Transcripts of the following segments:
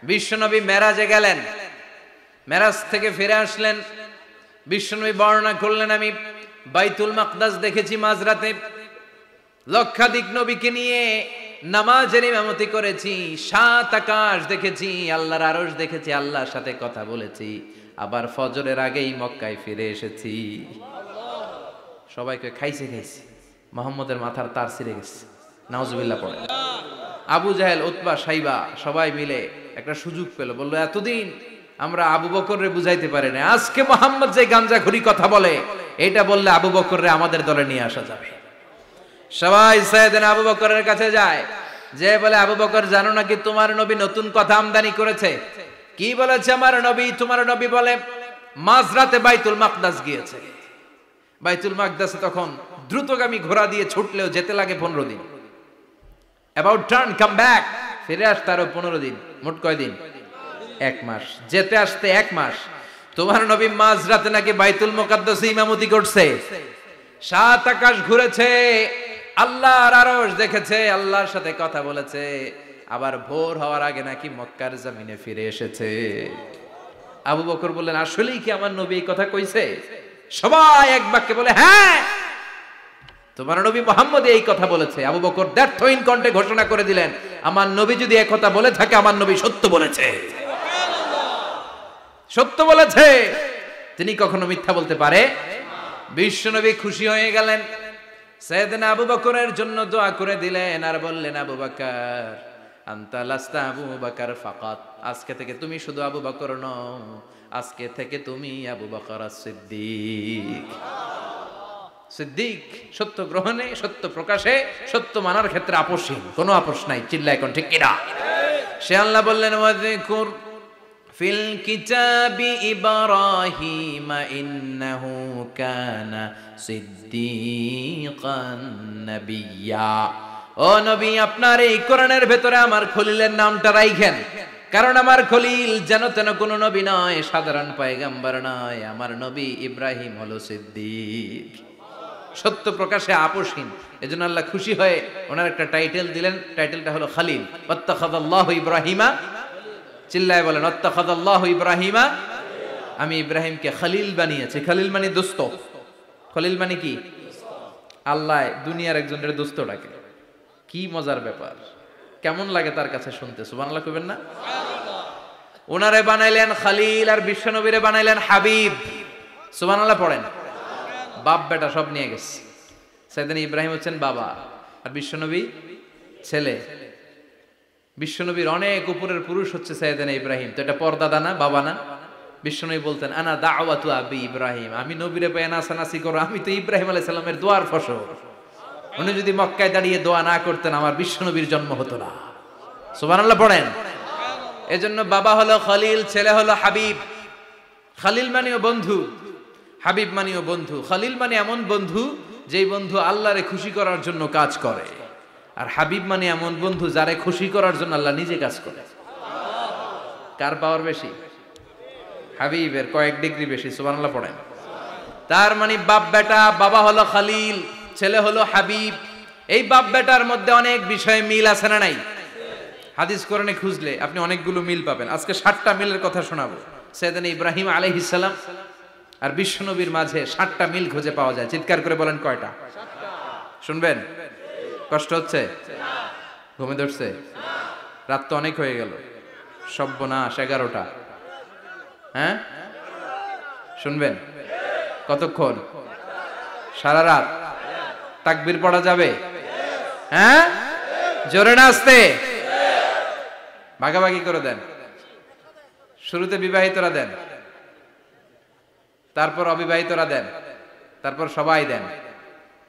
বিশ্বনবী মেরাজে গেলেন, মেরাজ থেকে ফিরে আসলেন। বিশ্বনবী বর্ণনা করলেন, আমি বাইতুল মাকদাস দেখেছি মাঝরাতে, লক্ষাধিক নবীকে নিয়ে নামাজের ইমামতি করেছি, 7 আকাশ দেখেছি, আল্লাহর আরশ দেখেছি, আল্লাহর সাথে কথা বলেছি, আবার ফজরের আগেই মক্কায় ফিরে এসেছি। সবাইকে খাইছে মোহাম্মদের মাথার তার ছিঁড়ে গেছে, নাউজুবিল্লাহ পড়ে। আবু জাহেল, উতবা, সাইবা সবাই মিলে একটা সুযোগ পেল, বললো এতদিন আমরা আবু বকররে বুঝাইতে পারি না, আজকে মোহাম্মদ যে গাঞ্জাখুরি কথা বলে এটা বললে আবু বকররে আমাদের দলে নিয়ে আসা যাবে। সবাই সাইয়েদনা আবু বকরের কাছে যায়, যে বলে আবু বকর জানো নাকি তোমার নবী নতুন কথা আমদানি করেছে? কি বলেছে আমার নবী? তোমার নবী বলে মাঝরাতে বাইতুল মাকদাস গিয়েছে। বাইতুল মাকদাসে তখন দ্রুতগামী ঘোড়া দিয়ে ছুটলেও যেতে লাগে 15 দিন। অ্যাবাউট টার্ন কাম ব্যাক, ফিরে আসতে আরো 15 দিন, মোট কয় দিন? 1 মাস। যেতে আসতে 1 মাস। তোমার নবী মাঝরাতে নাকি বাইতুল মুকাদ্দাসে ইমামতি করছে, 7 আকাশ ঘুরেছে, আল্লাহর আরশ দেখেছে, আল্লাহর সাথে কথা বলেছে, আবার ভোর হওয়ার আগে নাকি মক্কার জমিনে ফিরে এসেছে। আবু বকর বললেন, আসলেই কি আমার নবী এই কথা কইছে? সবাই এক বাক্যে বলে, হ্যাঁ তোমার নবী মুহাম্মদ এই কথা বলেছে। আবু বকর দ্ব্যর্থহীন কণ্ঠে ঘোষণা করে দিলেন, আমার নবী যদি এই কথা বলে থাকে, আমার নবী সত্য বলেছে, সত্য বলেছে, তিনি কখনো মিথ্যা বলতে পারে? বিশ্বনবী খুশি হয়ে গেলেন, সাইয়েদনা আবু বকরের জন্য দোয়া করে দিলেন, আর বললেন, আবু বকর আনতা লাস্তা আবু বকর ফাকাত, আজকে থেকে তুমি শুধু আবু বকর নও, আজকে থেকে তুমি আবু বকর সিদ্দিক। সিদ্দিক সত্য গ্রহণে, সত্য প্রকাশে, সত্য মানার ক্ষেত্রে আপোষহীন, কোনো আপোষ নাই। চিল্লায় কোন ঠিক কিনা? সে আল্লাহ বললেন, ওয়াযকুর ফিল কিতাবি ইব্রাহিম ইন্নাহু কানা সিদ্দিকান নাবিয়্যা। ও নবী, আপনার এই কোরআনের ভেতরে আমার খলিলের নামটা রাখেন, কারণ আমার খলিল যেন তেন কোনো নবী নয়, সাধারণ পয়গম্বর নয়, আমার নবী ইব্রাহিম হলো সিদ্দিক, সত্য প্রকাশে আপোষহীন। এজন্য আল্লাহ খুশি হয়ে ওনার একটা টাইটেল দিলেন, টাইটেলটা হলো খলিল। ওয়াত্তাখাযাল্লাহু ইব্রাহিমা, চিল্লায় বলেন ওয়াত্তাখাযাল্লাহু ইব্রাহিমা, আমি ইব্রাহিমকে খলিল বানিয়েছি। খলিল মানে দোস্ত। খলিল মানে কি? আল্লাহ দুনিয়ার একজনের দোস্ত ডাকে। কি মজার ব্যাপার, কেমন লাগে তার কাছে শুনতে? সুবহানাল্লাহ কইবেন না? ওনারে বানাইলেন খলিল, আর বিশ্বনবীরে বানাইলেন হাবিব। সুবহানাল্লাহ পড়েন। বাপ বেটা সব নিয়ে গেছে। সাইয়েদনা ইব্রাহিম হচ্ছেন বাবা, আর বিশ্বনবী ছেলে। বিশ্বনবীর অনেক উপরের পুরুষ হচ্ছে সাইয়েদনা ইব্রাহিম। তো এটা পরদাদা না, বাবা না? বিশ্বনবী বলতেন, আনা দাওয়াতু আবি ইব্রাহিম, আমি নবীরে পেয়ে নাসানাসি করো, আমি তো ইব্রাহিম আলাইহিস সালামের দোয়ার ফসল। উনি যদি মক্কায় দাঁড়িয়ে দোয়া না করতেন, আমার বিশ্বনবীর জন্ম হতো না। সুবহানাল্লাহ পড়েন। এজন্য বাবা হলো খলিল, ছেলে হলো হাবিব। খলিল মানেও বন্ধু, হাবিব মানেও বন্ধু। খলিল মানে এমন বন্ধু যেই বন্ধু আল্লাহরে খুশি করার জন্য কাজ করে, আর হাবিব মানে এমন বন্ধু যারে খুশি করার জন্য আল্লাহ নিজে কাজ করে। কার পাওয়ার বেশি? হাবিবের কয়েক ডিগ্রি বেশি। সুবহানাল্লাহ পড়েন। তার মানে বাপ বেটা, বাবা হলো খলিল, ছেলে হলো হাবিব। এই বাপ বেটার মধ্যে অনেক বিষয়ে মিল আছে না নাই? হাদিস কোরআনে খুঁজলে আপনি অনেকগুলো মিল পাবেন। আজকে 7টা মিলের কথা শোনাবো। সাইয়েদনা ইব্রাহিম আলাইহিস সালাম আর বিশ্বনবীর মাঝে 7টা মিল খুঁজে পাওয়া যায়। চিৎকার করে বলেন কয়টা? শুনবেন? কষ্ট হচ্ছে? ঘুমে ধরছে? রাত তো অনেক হয়ে গেল, সর্বনাশ 11টা। হ্যাঁ শুনবেন? কতক্ষণ? সারা রাত? তাকবীর পড়া যাবে? হ্যাঁ জোরে না আস্তে? ভাগাভাগি করে দেন। শুরুতে বিবাহিতরা দেন, তারপর অবিবাহিতরা দেন, তারপর সবাই দেন।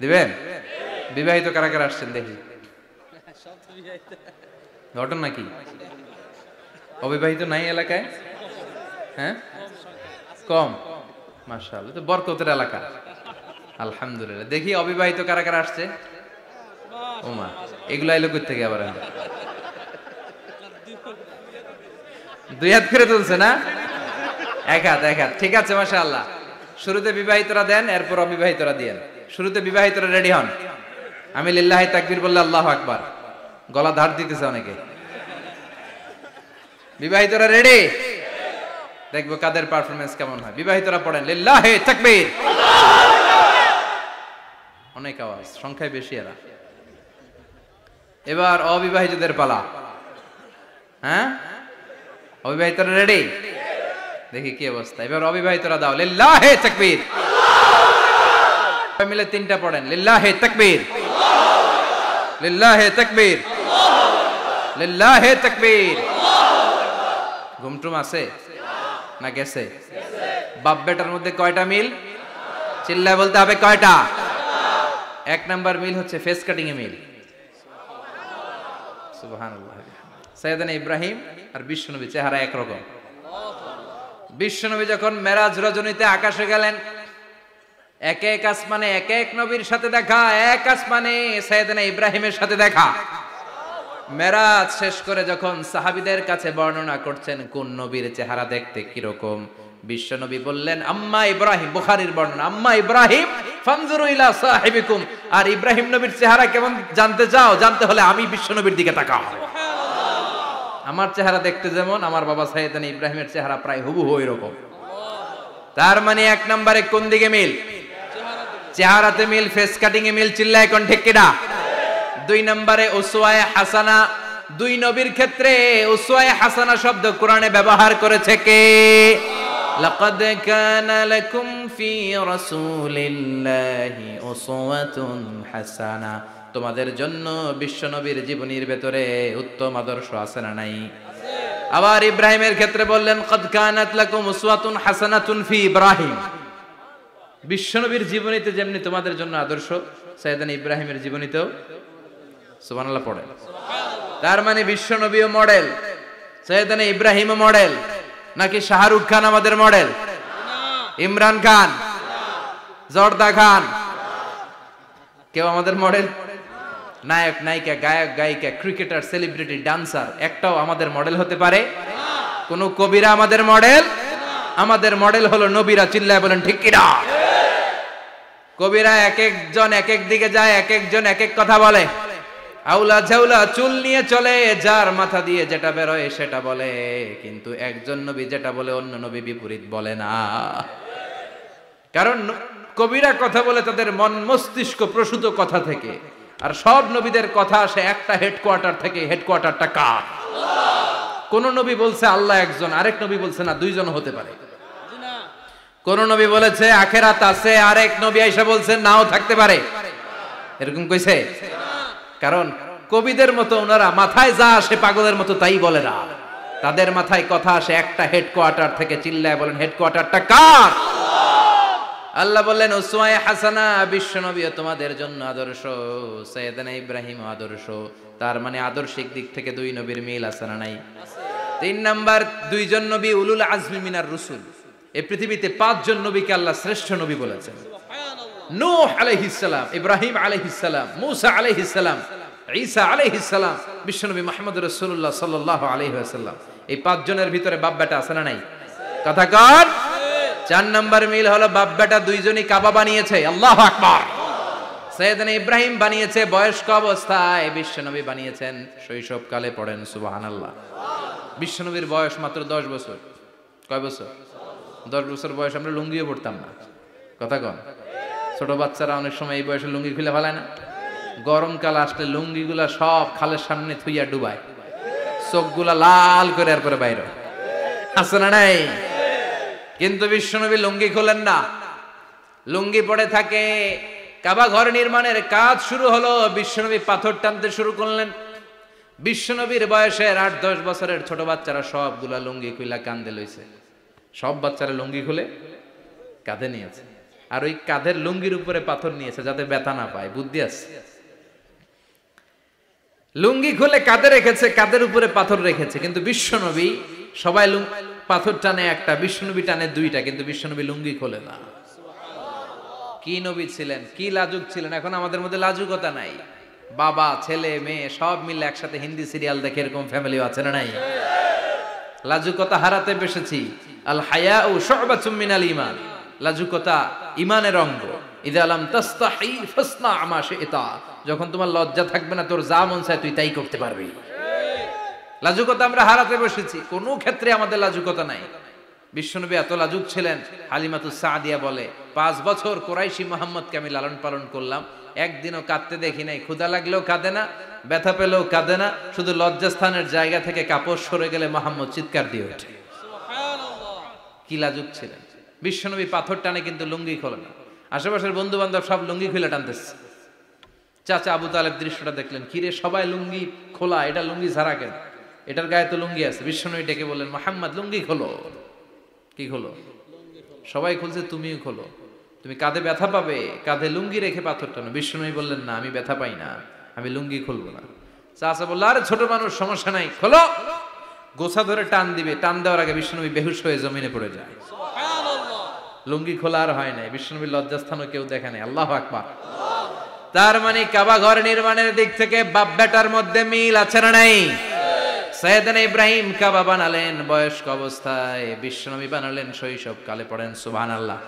দিবেন? বিবাহিত কারা কারা আসছেন দেখি? ঘটনা নাকি? অবিবাহিত নাই এলাকায়? হ্যাঁ কম। মাশাআল্লাহ, তো বরকতের এলাকা। আলহামদুলিল্লাহ। দেখি অবিবাহিত কারা কারা আসছে? ওমা, এগুলা এলো কই থেকে আবার? 2 হাত করে তুলছে না? 1 হাত, 1 হাত। ঠিক আছে, মাশাআল্লাহ। শুরুতে বিবাহিতরা দেন, এরপর অবিবাহিতরা দিয়েন। শুরুতে বিবাহিতরা রেডি হন। আমি লিল্লাহি তাকবীর বললে আল্লাহু আকবার। গলা ধার দিতেছে অনেকে। বিবাহিতরা রেডি? দেখবো কাদের পারফরমেন্স কেমন হয়। বিবাহিতরা পড়েন লিল্লাহি তাকবীর। অনেক আওয়াজ, সংখ্যায় বেশি এরা। এবার অবিবাহিতদের পালা। হ্যাঁ, অবিবাহিতরা রেডি? দেখি কি অবস্থা। এবার অবিবাহিতরা দাও লিল্লাহি তাকবীর। মিলে তিনটা পড়েন লিল্লাহি তাকবীর, লিল্লাহি তাকবীর, লিল্লাহি তাকবীর। ঘুমটুম আছে না গেছে? বাপ বেটার মধ্যে কয়টা মিল? চিল্লায় বলতে হবে কয়টা? এক নাম্বার মিল হচ্ছে ফেস কাটিং এ মিল। সুবহানাল্লাহ। সাইয়েদনা ইব্রাহিম আর বিশ্বনবী চেহারা একরকম। বিশ্বনবী যখন মেরাজ রজনীতে আকাশে গেলেন, এক এক আসমানে এক এক নবীর সাথে দেখা, এক আসমানে সাইয়েদনা ইব্রাহিমের সাথে দেখা। মেরাজ শেষ করে যখন সাহাবীদের কাছে বর্ণনা করছেন কোন নবীর চেহারা দেখতে কিরকম, বিশ্বনবী বললেন আম্মা ইব্রাহিম, বুখারীর বর্ণনা, আম্মা ইব্রাহিম ফানজুরু ইলা সাহিবিকুম। আর ইব্রাহিম নবীর চেহারা কেমন জানতে চাও? জানতে হলে আমি বিশ্বনবীর দিকে তাকাও। আমার চেহারা দেখতে যেমন, আমার বাবা সাইয়েদনা ইব্রাহিমের চেহারা প্রায় হুবহু এরকম। তার মানে এক নম্বরে কোন দিকে মিল? চেহারাতে মিল, ফেস কাটিং এ মিল। চিল্লায় কোন ঠিক কিনা? দুই নম্বরে উসওয়ায়ে হাসানা। দুই নবীর ক্ষেত্রে উসওয়ায়ে হাসানা শব্দ কোরআনে ব্যবহার করেছে কে? লাকাদ কানা লাকুম ফি রাসূলিল্লাহি উসওয়াতুন হাসানা। তোমাদের জন্য বিশ্বনবীর জীবনীর ভেতরে উত্তম আদর্শ আছে না নাই? আবার ইব্রাহিমের ক্ষেত্রে বললেন কাদ কানাত লাকুম উসওয়াতুন হাসানাতুন ফি ইব্রাহিম। বিশ্বনবীর জীবনীতে যেমনি তোমাদের জন্য আদর্শ, সাইয়েদনা ইব্রাহিমের জীবনীতেও। সুবহানাল্লাহ পড়ে। তার মানে বিশ্বনবীও মডেল, সাইয়েদনা ইব্রাহিমও মডেল। নাকি শাহরুখ খান আমাদের মডেল? ইমরান খান, জর্দা খান, কেউ আমাদের মডেল? নায়ক নায়িকা, গায়ক গায়িকা, ক্রিকেটার, সেলিব্রিটি, ডান্সার একটাও আমাদের মডেল হতে পারে? কোন কবিরা আমাদের মডেল? আমাদের মডেল হলো নবীরা। চিল্লায় বলেন ঠিক কিনা? কবিরা এক একজন এক এক দিকে যায়, এক একজন এক এক কথা বলে। আউলা ঝাউলা চুল নিয়ে চলে, যার মাথা দিয়ে যেটা বেরোয় সেটা বলে। কিন্তু একজন নবী যেটা বলে অন্য নবী বিপরীত বলে না। কারণ কবিরা কথা বলে তাদের মন মস্তিষ্ক প্রসূত কথা থেকে, আর সব নবীদের কথা আসে একটা হেডকোয়ার্টার থেকে। হেডকোয়ার্টারটা কার? কোন নবী বলছে আল্লাহ একজন, আরেক নবী বলছে না দুইজন হতে পারে। কোন নবী বলেছে আখিরাত আছে, আরেক নবী আইসা বলছে নাও থাকতে পারে। এরকম কইছে? কারণ কবিদের মতো ওনারা মাথায় যা আসে পাগলের মতো তাই বলে না। তাদের মাথায় কথা আসে একটা হেডকোয়ার্টার থেকে। চিল্লায় বলেন হেডকোয়ার্টারটা কার? আল্লাহ বললেন উসওয়ায়ে হাসানা। বিশ্বনবীও তোমাদের জন্য আদর্শ, সাইয়েদনা ইব্রাহিম আদর্শ। তার মানে আদর্শিক দিক থেকে দুই নবীর মিল আছে না নাই? তিন নাম্বার, দুইজন নবী উলুল আজমি মিনার রুসুল। এই পৃথিবীতে পাঁচজন নবীকে আল্লাহ শ্রেষ্ঠ নবী বলেছেন। নূহ আলাইহিস সালাম, ইব্রাহিম আলাইহিস সালাম, মূসা আলাইহিস সালাম, ঈসা আলাইহিস সালাম, বিশ্বনবী মুহাম্মদ রাসূলুল্লাহ সাল্লাল্লাহু আলাইহি ওয়াসাল্লাম। এই পাঁচজনের ভিতরে বাপ বেটা আছে না নাই? কথা কর। চার নাম্বার মিল হলো বাপ বেটা দুইজনই কাবা বানিয়েছে। আল্লাহু আকবার। সাইয়েদনা ইব্রাহিম বানিয়েছে বয়স্ক অবস্থায়, বিশ্বনবী বানিয়েছেন শৈশবকালে। পড়েন সুবহানাল্লাহ। বিশ্বনবীর বয়স মাত্র 10 বছর। কয় বছর? 10 বছর বয়স আমরা লুঙ্গিও পড়তাম না। কথা কন। ছোট বাচ্চারা অনেক সময় এই বয়সে লুঙ্গি খুলে ফেলায় না? গরমকাল আসলে লুঙ্গিগুলা সব খালের সামনে থুইয়া ডুবায়, চোখগুলা লাল করে আর করে বাইরে। আছে না নাই? কিন্তু বিশ্বনবী লুঙ্গি খোলেন না, লুঙ্গি পড়ে থাকে। কাবা ঘর নির্মাণের কাজ শুরু হলো, বিশ্বনবী পাথর টানতে শুরু করলেন। বিশ্বনবীর বয়সের 8-10 বছরের ছোট বাচ্চারা সবগুলা লুঙ্গি খুইলা কাঁধে লইছে। সব বাচ্চারা লুঙ্গি খুলে কাঁধে নিয়েছে, আর ওই কাঁধের লুঙ্গির উপরে পাথর নিয়েছে যাতে ব্যথা না পায়। বুদ্ধি আছে। লুঙ্গি খুলে কাঁধে রেখেছে, কাঁধের উপরে পাথর রেখেছে। কিন্তু বিশ্বনবী, সবাই পাথর টানে একটা, বিশ্বনবী টানে দুইটা, কিন্তু বিশ্বনবী লুঙ্গি খোলে না। কি নবী ছিলেন, কি লাজুক ছিলেন। এখন আমাদের মধ্যে লাজুকতা নাই। বাবা ছেলে মেয়ে সব মিলে একসাথে হিন্দি সিরিয়াল দেখে, এরকম ফ্যামিলিও আছে না নাই? লাজুকতা হারাতে বসেছি। আল হায়াউ শু'বাতুম মিনাল ঈমান। লাজুকতা ঈমানের অঙ্গ। ইযা লাম তাস্তাহি ফাসনা মা শি'তা। যখন তোমার লজ্জা থাকবে না, তোর যা মন চায় তুই তাই করতে পারবি। লাজুকতা আমরা হারাতে বসেছি, কোনো ক্ষেত্রে আমাদের লাজুকতা নাই। বিশ্বনবী এত লাজুক ছিলেন, হালিমাতুস সাদিয়া বলে 5 বছর কুরাইশি মুহাম্মদকে আমি লালন পালন করলাম, একদিনও কাঁদতে দেখি নাই। ক্ষুধা লাগলেও কাঁদে না, ব্যথা পেলেও কাঁদে না, শুধু লজ্জাস্থানের জায়গা থেকে কাপড় সরে গেলে মুহাম্মদ চিৎকার দিয়ে ওঠে। কি লাজুক ছিলেন বিশ্বনবী। পাথর টানে কিন্তু লুঙ্গি খোলে না। আশেপাশের বন্ধু বান্ধব সব লুঙ্গি খুলে টানতেছে। চাচা আবু তালেব দৃশ্যটা দেখলেন, কিরে সবাই লুঙ্গি খোলা, এটা লুঙ্গি ছাড়া কেন? এটার গায়ে তো লুঙ্গি আছে। বিশ্বনবী ডেকে বললেন, মুহাম্মদ লুঙ্গি খোলো। কি খোলো? সবাই খুলছে, তুমিও খোলো। তুমি কাঁধে ব্যথা পাবে, কাঁধে লুঙ্গি রেখে পাথর টানো। বিশ্বনবী বললেন, না আমি ব্যথা পাই না, আমি লুঙ্গি খুলবো না। চাচা বলল, আরে ছোট মানুষ, সমস্যা নাই, খোলো। গোছা ধরে টান দিবে, টান দেওয়ার আগে বিশ্বনবী বেহুশ হয়ে জমিনে পড়ে যায়। লুঙ্গি খোলা আর হয় নাই। বিশ্বনবীর লজ্জাস্থানও কেউ দেখে নাই। আল্লাহু আকবার। তার মানে কাবা ঘর নির্মাণের দিক থেকে বাপ বেটার মধ্যে মিল আছে না নাই? সাইয়েদনা ইব্রাহিম কাবা বানালেন বয়স্ক অবস্থায়, বিশ্বনবী বানালেন শৈশবকালে। পড়েন সুবহানাল্লাহ।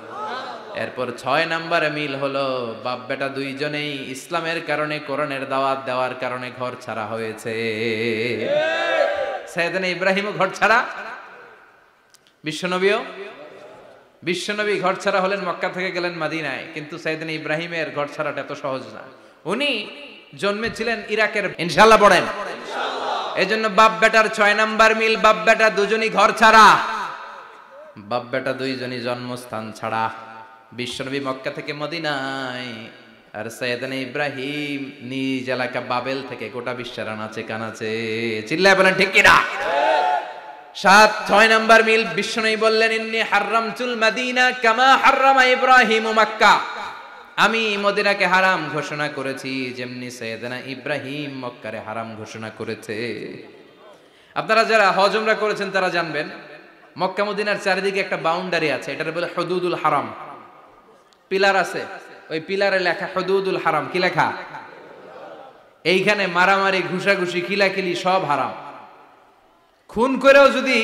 এরপর 6 নম্বরে মিল হলো, বাপ বেটা দুইজনেই ইসলামের কারণে, কোরআনের দাওয়াত দেওয়ার কারণে ঘর ছাড়া হয়েছে। সাইয়েদনা ইব্রাহিমও ঘর ছাড়া, বিশ্বনবী ঘর ছাড়া হলেন, মক্কা থেকে গেলেন মদিনায়। কিন্তু সাইয়েদনা ইব্রাহিমের ঘর ছাড়াটা এত সহজ না। উনি জন্মেছিলেন ইরাকের। ইনশাআল্লাহ পড়েন। এজন্য বাপ বেটার 6 নাম্বার মিল, বাপ বেটা দুজনই ঘর ছাড়া, বাপ বেটা দুইজনই জন্মস্থান ছাড়া। বিশ্বনবী মক্কা থেকে মদিনায়, আর সাইয়েদনা ইব্রাহিম নিজ এলাকা বাবেল থেকে গোটা বিশ্বের আনাচে কানাচে। চিল্লায় বলেন ঠিক কিনা? 6 নাম্বার মিল, বিশ্বনবী বললেন, ইন্নী হারামতুল মদিনা কামা হারামা ইব্রাহিম মক্কা। আমি মদিনাকে হারাম ঘোষণা করেছি যেমনি সাইয়েদনা ইব্রাহিম মক্কারে হারাম ঘোষণা করেছে। আপনারা যারা হজ উমরা করেছেন তারা জানবেন, মক্কা মদিনার চারিদিকে একটা বাউন্ডারি আছে, এটার বলে হুদুদুল হারাম। পিলার আছে, ওই পিলারে লেখা হুদুদুল হারাম। কি লেখা? এইখানে মারামারি, ঘুষাঘুষি, কিলাকিলি সব হারাম। খুন করেও যদি,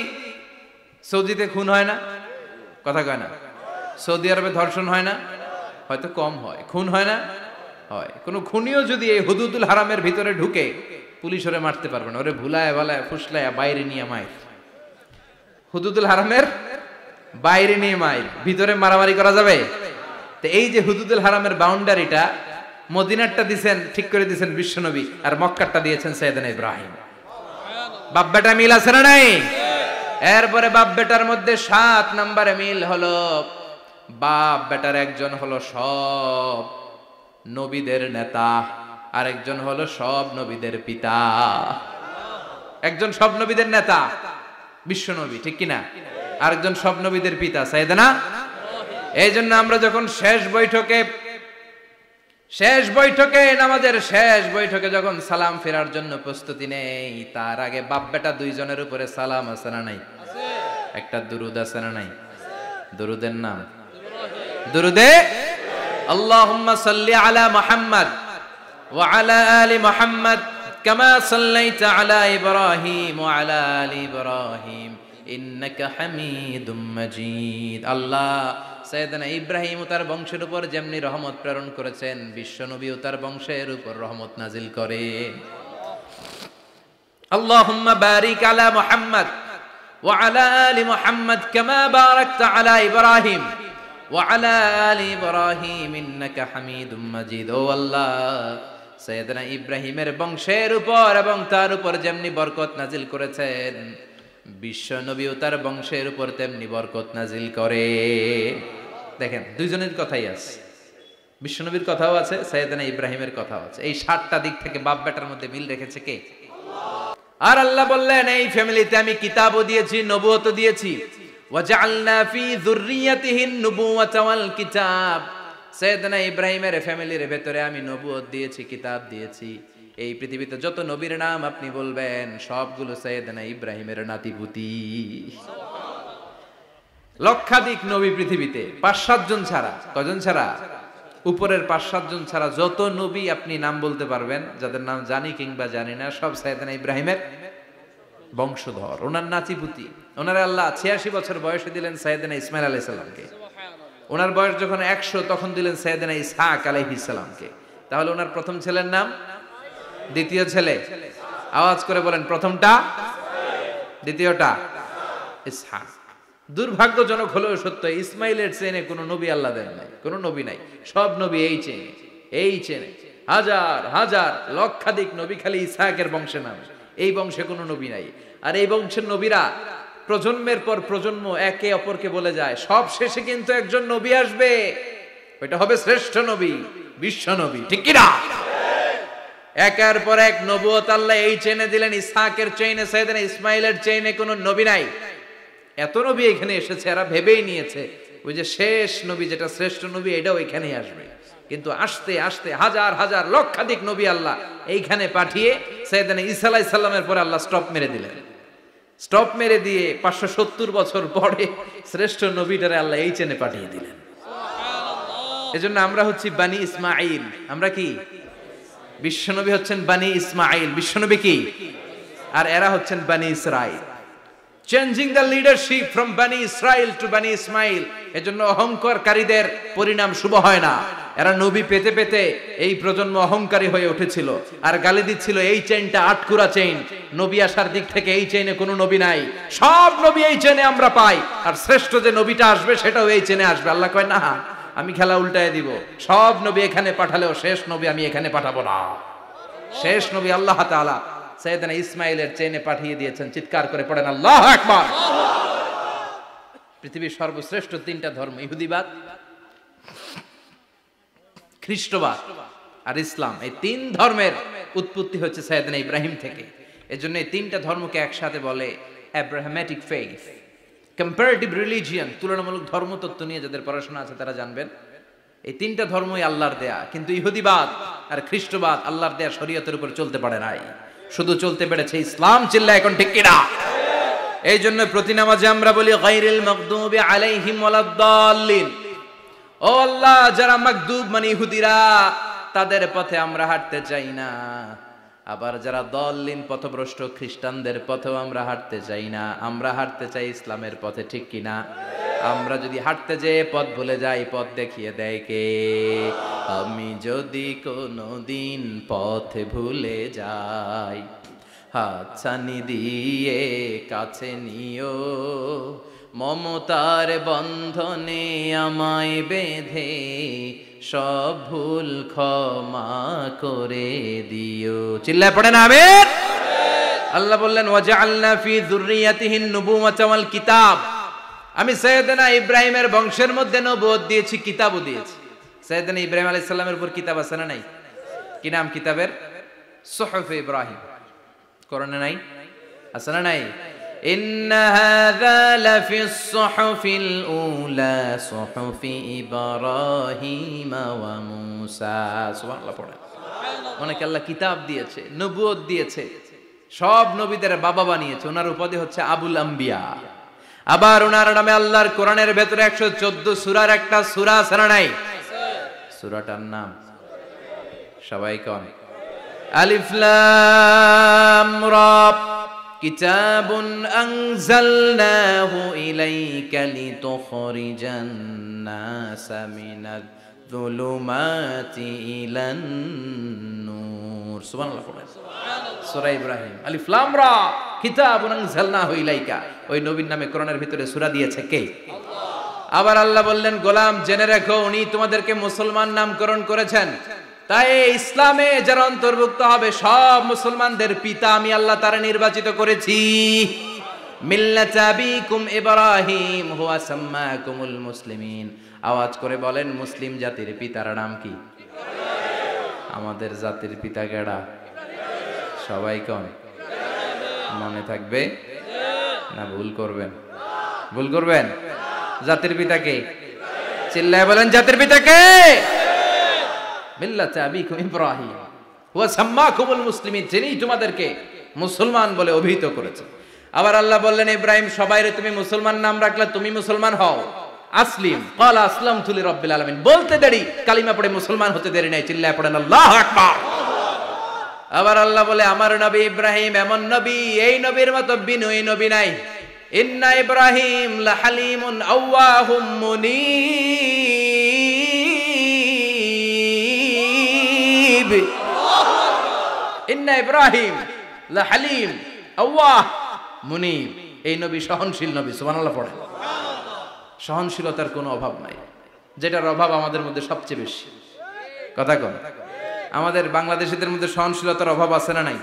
সৌদিতে খুন হয় না, কথা কয় না? সৌদি আরবে ধর্ষণ হয় না? হয়তো কম হয়, খুন হয় না? হয়। কোন খুনিও যদি এই হুদুদুল হারামের ভিতরে ঢুকে, পুলিশ ওরে মারতে পারবে না। ওরে ভুলায় ভালায় ফুসলায় বাইরে নিয়ে মাইর। হুদুদুল হারামের বাইরে নিয়ে মাইর, ভিতরে মারামারি করা যাবে? তো এই যে হুদুদুল হারামের বাউন্ডারিটা, মদিনারটা দিয়েছেন, ঠিক করে দিয়েছেন বিশ্বনবী, আর মক্কারটা দিয়েছেন সাইয়েদনা ইব্রাহিম। বাপ বেটা মিল আছে না নাই? এরপরে বাপ বেটার মধ্যে 7 নম্বরে মিল হলো, বাপ বেটার একজন হলো সব নবীদের নেতা, আর একজন হলো সব নবীদের পিতা। একজন সব নবীদের নেতা বিশ্বনবী, ঠিক কিনা? আরেকজন সব নবীদের পিতা সাইয়েদনা। এই জন্য আমরা যখন শেষ বৈঠকে নামাজের শেষ বৈঠকে যখন সালাম ফেরার জন্য প্রস্তুতি নেই, তার আগে বাপ বেটা দুইজনের উপরে সালাম আছে না নাই? একটা দুরুদ আছে না নাই? দুরুদের নাম দুরুদে আল্লাহুম্মা সাল্লি আলা মুহাম্মদ ওয়া আলা আলি মুহাম্মদ কামা সাল্লাইতা আলা ইব্রাহিম ওয়া আলা আলি ইব্রাহিম ইন্নাকা হামিদুম মাজিদ। আল্লাহ সাইয়েদনা ইব্রাহিম ও তার বংশের উপর যেমনি রহমত প্রেরণ করেছেন, বিশ্বনবী ও তার বংশের উপর রহমত নাজিল করে। আল্লাহুম্মা বারিক আলা মুহাম্মদ ওয়া আলা আলি মুহাম্মদ কামা বারাকতা আলা ইব্রাহিম ওয়া আলা আলি ইব্রাহিম ইন্নাকা হামিদুম মাজিদ। ও আল্লাহ, সাইয়েদনা ইব্রাহিমের বংশের উপর এবং তার উপর যেমনি বরকত নাজিল করেছেন, বিশ্বনবী ও তার বংশের উপর তেমনি বরকত নাজিল করে। দেখেন, দুইজনের কথাই আছে, বিশ্বনবীর কথাও আছে, সাইয়েদনা ইব্রাহিমের কথাও আছে। এই 7টা দিক থেকে বাপ বেটার মধ্যে মিল রেখেছে কে? আর আল্লাহ বললেন, এই ফ্যামিলিতে আমি কিতাবও দিয়েছি, নবুয়তও দিয়েছি। ওয়াজআলনা ফি যুররিয়াতিহিন নুবুওয়াতা ওয়াল কিতাব। সাইয়েদনা ইব্রাহিমের ফ্যামিলির ভেতরে আমি নবুয়ত দিয়েছি, কিতাব দিয়েছি। এই পৃথিবীতে যত নবীর নাম আপনি বলবেন, সবগুলো সাইয়েদনা ইব্রাহিমের নাতিপুতি। লক্ষাধিক নবী পৃথিবীতে, 5-7 জন ছাড়া। কজন ছাড়া? উপরের 5-7 জন ছাড়া যত নবী আপনি নাম বলতে পারবেন, যাদের নাম জানি কিংবা জানি না, সব সাইয়েদনা ইব্রাহিমের বংশধর, ওনার নাতিপুতি। ওনার আল্লাহ 86 বছর বয়সে দিলেন সাইয়েদনা ইসমাইল আলাইহিস সালামকে। ওনার বয়স যখন 100 তখন দিলেন সাইয়েদনা ইসহাক আলাইহিস সালামকে। তাহলে ওনার প্রথম ছেলের নাম, দ্বিতীয় ছেলে আওয়াজ করে বলেন, প্রথমটা, দ্বিতীয়টা ইসহাক। দুর্ভাগ্যজনক হলেও সত্য, ইসমাইলের চেনে কোনো নবী আল্লাহ দেন নাই, কোনো নবী নাই। সব নবী এই চেনে হাজার হাজার লক্ষাধিক নবী খালি ইসহাকের বংশে নামে, এই বংশে কোনো নবী নাই। আর এই বংশের নবীরা প্রজন্মের পর প্রজন্ম একে অপরকে বলে যায়, সব শেষে কিন্তু একজন নবী আসবে, ওইটা হবে শ্রেষ্ঠ নবী, বিশ্ব নবী, ঠিক কি না? একের পর এক নবুয়ত আল্লাহ এই চেনে দিলেন। ইসহাকের চেইনে, সাইয়েদনা ইসমাইলের চেইনে কোনো নবী নাই। এত নবী এখানে এসেছে, এরা ভেবেই নিয়েছে ওই যে শেষ নবী যেটা শ্রেষ্ঠ নবী এটাও এখানেই আসবে। কিন্তু আস্তে আস্তে হাজার হাজার লক্ষাধিক নবী আল্লাহ এইখানে পাঠিয়ে সাইয়েদনা ঈসা আলাইহিস সালামের পরে আল্লাহ স্টপ মেরে দিলেন। স্টপ মেরে দিয়ে 570 বছর পরে শ্রেষ্ঠ নবীটারে আল্লাহ এই চেনে পাঠিয়ে দিলেন। এজন্য আমরা হচ্ছি বানি ইসমাইল। আমরা কি? বিশ্বনবী হচ্ছেন বানি ইসমাইল, বিশ্বনবী কি? আর এরা হচ্ছেন বানি Israil. Changing the leadership from বানি ইসরাইল টু বানি ইসমাইল। এজন্য অহংকারকারীদের পরিণাম শুভ হয় না। এরা নবী পেতে পেতে এই প্রজন্ম অহংকারী হয়ে উঠেছিল আর গালি দিচ্ছিল এই চেইনটা আটকুরা চেইন, নবী আসার দিক থেকে এই চেইনে কোনো নবী নাই, সব নবী এই চেইনে আমরা পাই, আর শ্রেষ্ঠ যে নবীটা আসবে সেটাও এই চেইনে আসবে। আল্লাহ কয় না, আমি খেলা উল্টায় দিব, সব নবী এখানে পাঠালেও শেষ নবী আমি এখানে পাঠাবো না। শেষ নবী আল্লাহ তাআলা সাইয়েদনা ইসমাইলের চেইনে পাঠিয়ে দিয়েছেন। চিৎকার করে পড়েন আল্লাহু আকবার। পৃথিবীর সর্বশ্রেষ্ঠ তিনটা ধর্ম, ইহুদিবাদ, খ্রিস্টবাদ আর ইসলাম, এই তিন ধর্মের উৎপত্তি হচ্ছে সাইয়েদনা ইব্রাহিম থেকে। এজন্য এই তিনটা ধর্মকে একসাথে বলে আব্রাহামেটিক ফেইথ, কম্পারেটিভ রিলিজিয়ন। তুলনামূলক ধর্মতত্ত্ব নিয়ে যাদের পড়াশোনা আছে তারা জানবেন এই তিনটা ধর্মই আল্লাহর দেয়া। কিন্তু ইহুদিবাদ আর খ্রিস্টবাদ আল্লাহর দেয়া শরীয়তের উপর চলতে পারে নাই, শুধু চলতে পেরেছে ইসলাম। চিল্লা এখন ঠিক কিনা? এই জন্য প্রতি নামাজে আমরা বলি গায়রিল মাগদুবি আলাইহিম ওয়ালাদ-দাল্লিন। ও আল্লাহ, যারা মাগদুব মানে ইহুদিরা, তাদের পথে আমরা হাঁটতে চাই না। আবার যারা দল্লিন পথভ্রষ্ট খ্রিস্টানদের পথেও আমরা হাঁটতে চাই না। আমরা হাঁটতে চাই ইসলামের পথে, ঠিক কিনা? আমরা যদি হাঁটতে যেয়ে পথ ভুলে যাই, পথ দেখিয়ে দেয় কে? আমি যদি কোনোদিন পথ ভুলে যাই, হাতছানি দিয়ে কাছে নিও, মমতার বন্ধনে আমায় বেঁধে সব ভুল ক্ষমা করে দিও। চিল্লায় পড়েন আমিন। আল্লাহ বললেন ওয়াজআলনা ফি যুররিয়াতিহিন নুবুওয়াতা ওয়াল কিতাব। আমি সাইয়েদনা ইব্রাহিমের বংশের মধ্যে নবুয়ত দিয়েছি, কিতাবও দিয়েছি। সাইয়েদনা ইব্রাহিম আলাইহিস সালামের উপর কিতাব আছে না নাই? কি নাম কিতাবের? সুহুফ ইব্রাহিম। কোরআনে নাই? আছে না নাই? ইন্না হাযা লাফিস সুহুফিল উলা সুহুফি ইব্রাহিম ওয়া মূসা। সুবহানাল্লাহ পড়েন। অনেক আল্লাহ কিতাব দিয়েছে, নবুয়ত দিয়েছে, সব নবীদের বাবা বানিয়েছে। ওনার উপাধি হচ্ছে আবুল আম্বিয়া। আবার ওনার নামে আল্লাহর কোরআনের ভেতরে 114 সূরার একটা সূরা আছে না নাই? সূরাটার নাম সবাই কোন? আলিফ লাম রা। কিতাবুন আনজালনাহু ইলাইকা লিতুখরিজান নাসা মিনাজ যুলুমাতি ইলান নূর। সুবহানাল্লাহ পড়েন। সূরা ইব্রাহিম, আলিফ লাম রা, কিতাবুন আনজালনাহু ইলাইকা। ওই নবীর নামে কোরআনের ভিতরে সূরা দিয়েছে কে? আল্লাহ। আবার আল্লাহ বললেন, গোলাম জেনে রাখো, উনি তোমাদেরকে মুসলমান নামকরণ করেছেন। তাই ইসলামে যারা অন্তর্ভুক্ত হবে সব মুসলমানদের পিতা আমি আল্লাহ তারা নির্বাচিত করেছি। মিল্লাত আবিকুম ইব্রাহিম হুয়া সাম্মাকুমুল মুসলিমিন। আওয়াজ করে বলেন, মুসলিম জাতির পিতার নাম কি? আমাদের জাতির পিতা কেডা? সবাই কোন? মনে থাকবে না ভুল করবেন? ভুল করবেন? জাতির পিতা কে? চিল্লায় বলেন, জাতির পিতা কে? মিল্লাত আবিকুম ইব্রাহিম হুয়া সাম্মাকুমুল মুসলিমিন, যিনি তোমাদেরকে মুসলমান বলে অভিহিত করেছে। আবার আল্লাহ বললেন, ইব্রাহিম সবাইরে তুমি মুসলমান নাম রাখলে, তুমি মুসলমান হও। আসলিম ক্বালা আসলামতু লিরাব্বিল আলামিন, বলতে দেরি, কালিমা পড়ে মুসলমান হতে দেরি নাই। চিল্লায় পড়েন আল্লাহু আকবার। আবার আল্লাহ বলে, আমার নবী ইব্রাহিম এমন নবী, এই নবীর মতো বিনয়ী নবী নাই। ইন্না ইব্রাহিম লাহালিমুন আওয়াহুম মুনীব। ইব্রাহিম লা হালিম আওয়াহ মুনিব। এই নবী সহনশীল নবী, সুবহানাল্লাহ পড়ে। সহনশীলতার কোনো অভাব নাই, যেটার অভাব আমাদের মধ্যে সবচেয়ে বেশি। কথা কন, আমাদের বাংলাদেশীদের মধ্যে সহনশীলতার অভাব আছে না নাই?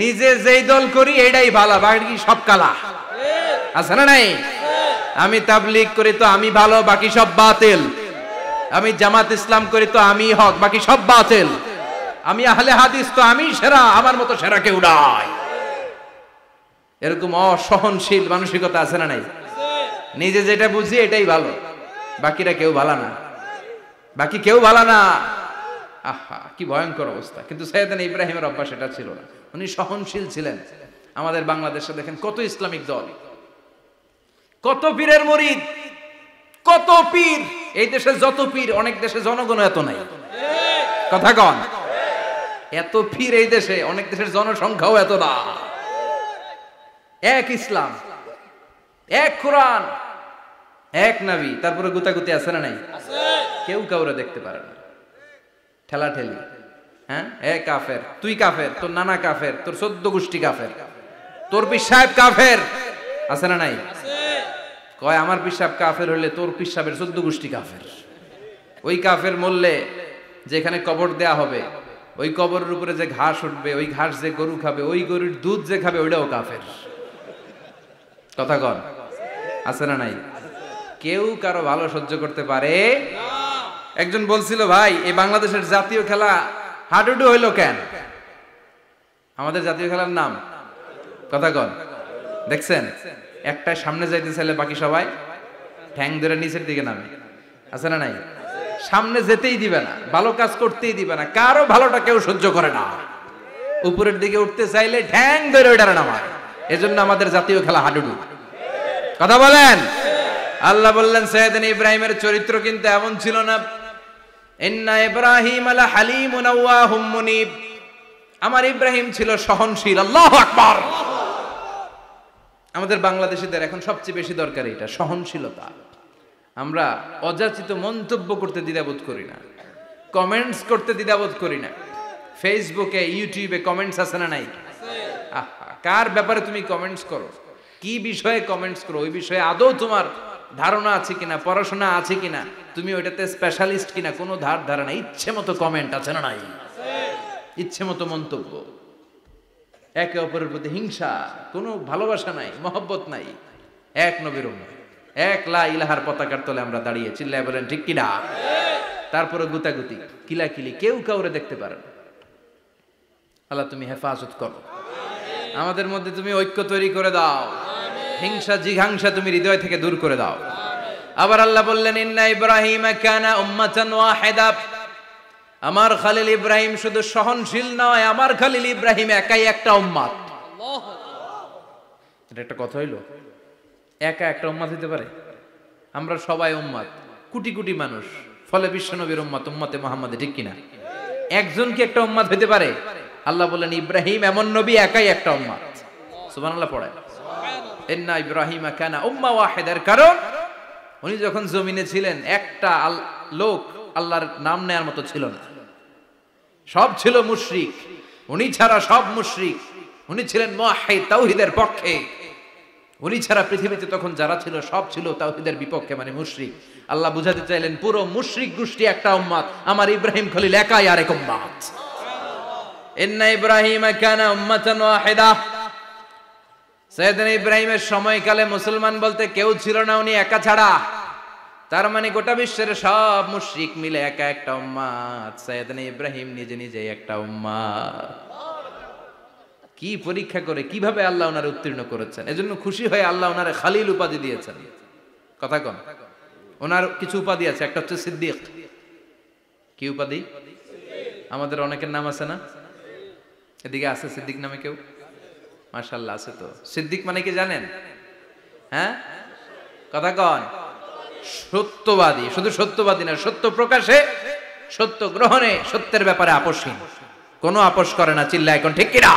নিজে যেই দল করি এটাই ভালো, বাকি সব কালা, আছে না নাই? আমি তাবলীগ করি তো আমি ভালো, বাকি সব বাতিল। আমি জামাত ইসলাম করি তো আমি হক, বাকি সব বাতিল। আমি আহলে হাদিস তো আমি সেরা, আমার মতো সেরা কেউ নাই। এরকম অসহনশীল মানসিকতা আছে না নাই? নিজে যেটা বুঝি এটাই ভালো, বাকিরা কেউ ভালো না, বাকি কেউ ভালো না। আহা, কি ভয়ঙ্কর অবস্থা। কিন্তু সাইয়েদনা ইব্রাহিমের অভ্যাস এটা ছিল না, উনি সহনশীল ছিলেন। আমাদের বাংলাদেশে দেখেন কত ইসলামিক দল, কত পীরের মুরিদ, কত পীর। এই দেশে যত পীর, অনেক দেশে জনগণ এত নাই। কথা কন, এত পীর এই দেশে, অনেক দেশের জনসংখ্যাও এত না। এক ইসলাম, এক কোরআন, এক নবী, তারপরে গুতাগুতি আছে না নাই? কেউ কাউরে দেখতে পারে না, ঠেলা ঠেলি। হ্যাঁ, এ কাফের, তুই কাফের, তোর নানা কাফের, তোর 14 গোষ্ঠী কাফের, তোর পীর সাহেব কাফের, আছে না নাই? কয় আমার পীর সাহেব কাফের হলে তোর পীর সাহেবের 14 গোষ্ঠী কাফের। ওই কাফের মরলে যেখানে কবর দেয়া হবে, ওই কবরের উপরে যে ঘাস উঠবে, ওই ঘাস যে গরু খাবে, ওই গরুর দুধ যে খাবে, ওইটাও কাফের। কথা কন, আছে না নাই? কেউ কারো ভালো সহ্য করতে পারে না। একজন বলছিল, ভাই এই বাংলাদেশের জাতীয় খেলা হাডুডু হইলো কেন? আমাদের জাতীয় খেলার নাম, কথা কন, দেখছেন? একটা সামনে যাইতে চাইলে বাকি সবাই ঠ্যাং ধরে নিচের দিকে নামে, আছে না নাই? সামনে যেতেই দিবে না, ভালো কাজ করতেই দিবে না, কারো ভালোটা কেউ সহ্য করে না। উপরের দিকে উঠতে চাইলে ঠ্যাং ধরে ওইটারে নামায়। এজন্য আমাদের জাতীয় খেলা হাডুডু। কথা বলেন। আল্লাহ বললেন সাইয়েদনা ইব্রাহিমের চরিত্র কিন্তু এমন ছিল না। ইন্না ইব্রাহিম লা হালিমুন আওয়াহুম মুনিব। আমার ইব্রাহিম ছিল সহনশীল। আল্লাহু আকবার। আমাদের বাংলাদেশীদের এখন সবচেয়ে বেশি দরকার এটা, সহনশীলতা। আমরা অযাচিত মন্তব্য করতে দ্বিধাবোধ করি না, কমেন্টস করতে দ্বিধাবোধ করি না। ফেসবুকে, ইউটিউবে কমেন্টস আছে না নাই? কার ব্যাপারে তুমি কমেন্টস করো, কি বিষয়ে কমেন্টস করো, ওই বিষয়ে আদৌ তোমার ধারণা আছে কিনা, পড়াশোনা আছে কিনা, তুমি ওইটাতে স্পেশালিস্ট কিনা, কোনো ধারণা। ইচ্ছে মতো কমেন্ট আছে না নাই? ইচ্ছে মতো মন্তব্য, একে অপরের প্রতি হিংসা, কোনো ভালোবাসা নাই, মহব্বত নাই। এক নবীর উম্মত, এক লা ইলাহার পতাকার তলে আমরা দাঁড়িয়ে, চিল্লায় বলেন ঠিক কিনা? তারপরে গুতাগুতি, কিলাকিলি, কেউ কাউরে দেখতে পারে না। আল্লাহ তুমি হেফাজত করো, আমাদের মধ্যে তুমি ঐক্য তৈরি করে দাও, হিংসা জিঘাংসা তুমি হৃদয় থেকে দূর করে দাও। আবার আল্লাহ বললেন ইন্না ইব্রাহিম কানা উম্মাতান ওয়াহিদা। আমার খলিল ইব্রাহিম শুধু সহনশীল নয়, আমার খলিল ইব্রাহিম একাই একটা উম্মত। এটা একটা কথা হইলো, একা একটা উম্মত হতে পারে? আমরা সবাই উম্মত, কোটি কোটি মানুষ, ফলে বিশ্ব নবীর উম্মত, উম্মতে মুহাম্মাদে, ঠিক কিনা? একজন কি একটা উম্মত হতে পারে? আল্লাহ বলেন ইব্রাহিম এমন নবী, একাই একটা উম্মত। সুবহানাল্লাহ পড়ে। ইন্না ইব্রাহিম কানা উম্মা ওয়াহিদার কারণ উনি যখন জমিনে ছিলেন একটা লোক আল্লাহর নাম নেয়ার মতো ছিল না, সব ছিল মুশরিক। উনি ছাড়া সব মুশরিক। উনি ছিলেন মুওয়াহহিদ, তাওহীদের পক্ষে। উনি ছাড়া পৃথিবীতে তখন যারা ছিল সব ছিল তাওহীদের বিপক্ষে, মানে মুশরিক। আল্লাহ বুঝাতে চাইলেন পুরো মুশরিক গোষ্ঠী একটা উম্মত, আমার ইব্রাহিম খলিল একাই আরেক উম্মত। ইন্না ইব্রাহিম কানা উম্মাতান ওয়াহিদা। সাইয়েদনা ইব্রাহিমের সময়কালে মুসলমান বলতে কেউ ছিল না, উনি একা ছাড়া। তার মানে গোটা বিশ্বের সব মুশরিক মিলে একা একটা উম্মত, সাইয়েদনা ইব্রাহিম নিজে নিজে একটা উম্মত। কি পরীক্ষা করে, কিভাবে আল্লাহ ওনারে উত্তীর্ণ করেছেন। এজন্য খুশি হয়ে আল্লাহ ওনারে খালিল উপাধি দিয়েছেন। কথা কন, ওনার কিছু উপাধি আছে, একটা হচ্ছে সিদ্দিক। কি উপাধি? আমাদের অনেকের নাম আছে না? এদিকে আছে সিদ্দিক নামে কেউ? মাশাআল্লাহ আছে তো। সিদ্দিক মানে কি জানেন? হ্যাঁ, কথা কন। সত্যবাদী। শুধু সত্যবাদী না, সত্য প্রকাশে, সত্য গ্রহণে, সত্যের ব্যাপারে আপোষহীন, কোনো আপোষ করে না। চিল্লায় এখন ঠিক কিনা?